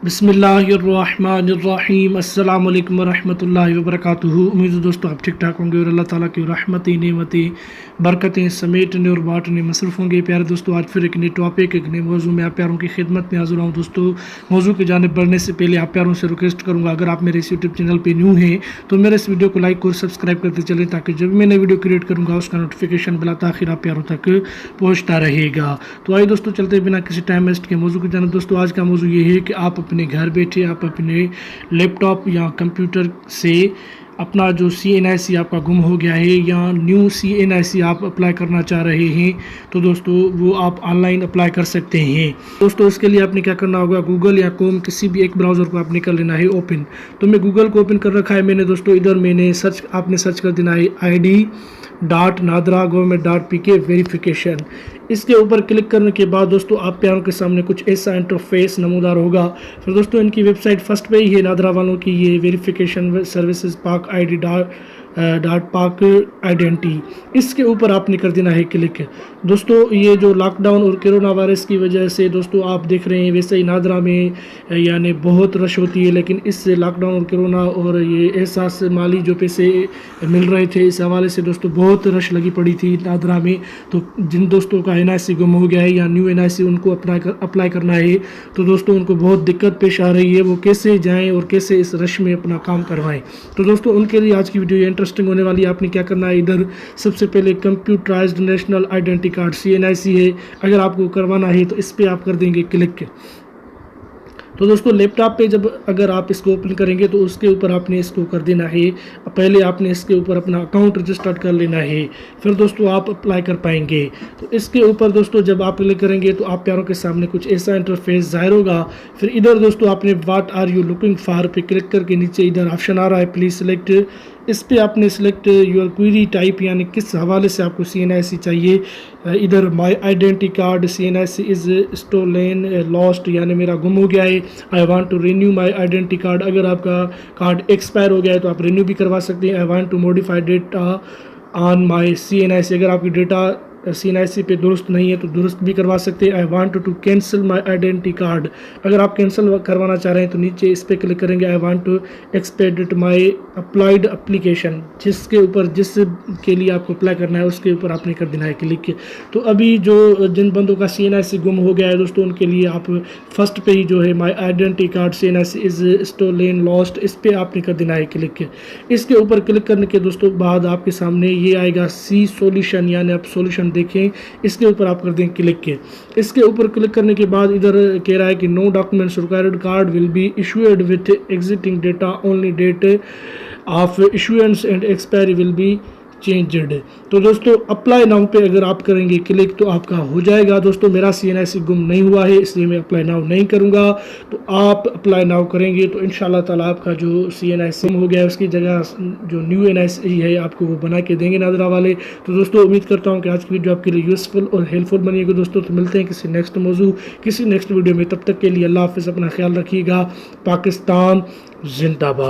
बिस्मिल्लाहिर्रहमानिर्रहीम अस्सलाम वालेकुम वरहमतुल्लाहि वबरकातुहू। उम्मीद है दोस्तों आप ठीक ठाक होंगे और अल्लाह ताला की रहमतें नेमतें बरकतें समेटने और बांटने मसरूफ़ होंगे। प्यारे दोस्तों, आज फिर एक नए टॉपिक एक नए मौजू में आप प्यारों की खिदमत में हाजिर हूँ। दोस्तों, मौजू की जानिब बढ़ने से पहले आप प्यारों से रिक्वेस्ट करूँगा, अगर आप मेरे इस यूट्यूब चैनल पर न्यू हैं तो मेरे इस वीडियो को लाइक और सब्सक्राइब करते चलें, ताकि जब मैं नई वीडियो क्रिएट करूँगा उसका नोटिफिकेशन बिला ताखिर आप प्यारों तक पहुँचता रहेगा। तो आइए दोस्तों, चलते बिना किसी टाइम वेस्ट के मौजू की जानिब। दोस्तों, आज का मौजू ये है कि आप अपने घर बैठे आप अपने लैपटॉप या कंप्यूटर से अपना जो CNIC आपका गुम हो गया है या न्यू CNIC आप अप्लाई करना चाह रहे हैं, तो दोस्तों वो आप ऑनलाइन अप्लाई कर सकते हैं। दोस्तों, इसके लिए आपने क्या करना होगा, गूगल या क्रोम किसी भी एक ब्राउज़र को आपने कर लेना है ओपन। तो मैं गूगल को ओपन कर रखा है मैंने। दोस्तों, इधर मैंने आपने सर्च कर देना है ID.nadra.government.pk वेरिफिकेशन। इसके ऊपर क्लिक करने के बाद दोस्तों आप प्यारों के सामने कुछ ऐसा इंटरफेस नमूदार होगा। फिर दोस्तों, इनकी वेबसाइट फर्स्ट पे ही है नादरा वालों की, ये वेरिफिकेशन सर्विसेज पाक पाक आइडेंटिटी। इसके ऊपर आपने कर देना है क्लिक। दोस्तों, ये जो लॉकडाउन और कोरोना वायरस की वजह से दोस्तों आप देख रहे हैं, वैसे ही नादरा में यानी बहुत रश होती है, लेकिन इस लॉकडाउन और कोरोना और ये एहसास माली जो पैसे मिल रहे थे, इस हवाले से दोस्तों बहुत रश लगी पड़ी थी नादरा में। तो जिन दोस्तों का NIC गुम हो गया है या न्यू NIC उनको अप्लाई करना है, तो दोस्तों उनको बहुत दिक्कत पेश आ रही है, वो कैसे जाएं और कैसे इस रश में अपना काम करवाएं। तो दोस्तों, उनके लिए आज की वीडियो इंटरेस्टिंग होने वाली है। आपने क्या करना है, इधर सबसे पहले computerised national identity card CNIC है, अगर आपको करवाना है तो इस पर आप कर देंगे क्लिक। तो दोस्तों, लैपटॉप पे जब अगर आप इसको ओपन करेंगे तो उसके ऊपर आपने इसको कर देना है, पहले आपने इसके ऊपर अपना अकाउंट रजिस्टर्ड कर लेना है, फिर दोस्तों आप अप्लाई कर पाएंगे। तो इसके ऊपर दोस्तों जब आप क्लिक करेंगे तो आप प्यारों के सामने कुछ ऐसा इंटरफेस जाहिर होगा। फिर इधर दोस्तों आपने what are you looking for पे क्लिक करके नीचे इधर ऑप्शन आ रहा है प्लीज़ सिलेक्ट। इस पर आपने सिलेक्ट योर क्वेरी टाइप, यानी किस हवाले से आपको CNIC चाहिए। इधर my identity card CNIC is stolen lost, यानी मेरा गुम हो गया है। I want to renew my identity card, अगर आपका कार्ड एक्सपायर हो गया है तो आप रिन्यू भी करवा सकते हैं। I want to modify data on my CNIC, अगर आपकी डेटा CNIC पे दुरुस्त नहीं है तो दुरुस्त भी करवा सकते हैं। I want to cancel my identity card, अगर आप कैंसिल करवाना चाह रहे हैं तो नीचे इस पर क्लिक करेंगे। I want to expedite my applied application, जिसके ऊपर जिस के लिए आपको अप्लाई करना है उसके ऊपर आपने कर देना है क्लिक। तो अभी जो जिन बंदों का CNIC गुम हो गया है दोस्तों, उनके लिए आप फर्स्ट पे ही जो है my identity card CNIC is stolen lost, इस पर आपने कर देना है क्लिक। इसके ऊपर क्लिक करने के दोस्तों बाद आपके सामने ये आएगा सी सोल्यूशन, यानी आप सोल्यूशन देखें, इसके ऊपर आप कर दें क्लिक के। इसके ऊपर क्लिक करने के बाद इधर कह रहा है कि no documents required, card will be issued with existing data, only date of issuance and expiry will be changed. तो दोस्तों अप्लाई नाउ पे अगर आप करेंगे क्लिक तो आपका हो जाएगा। दोस्तों, मेरा CNIC गुम नहीं हुआ है, इसलिए मैं अप्लाई नाउ नहीं करूंगा। तो आप अप्लाई नाउ करेंगे तो इंशाल्लाह ताला आपका जो CNIC गुम हो गया है उसकी जगह जो न्यू NIC है आपको वो बना के देंगे नादरा वाले। तो दोस्तों, उम्मीद करता हूँ कि आज की वीडियो आपके लिए यूज़फुल और हेल्पफुल बनिएगा। दोस्तों, तो मिलते हैं किसी नेक्स्ट मौजू किसी नेक्स्ट वीडियो में, तब तक के लिए अल्लाह हाफिज़, अपना ख्याल रखिएगा। पाकिस्तान जिंदाबाद।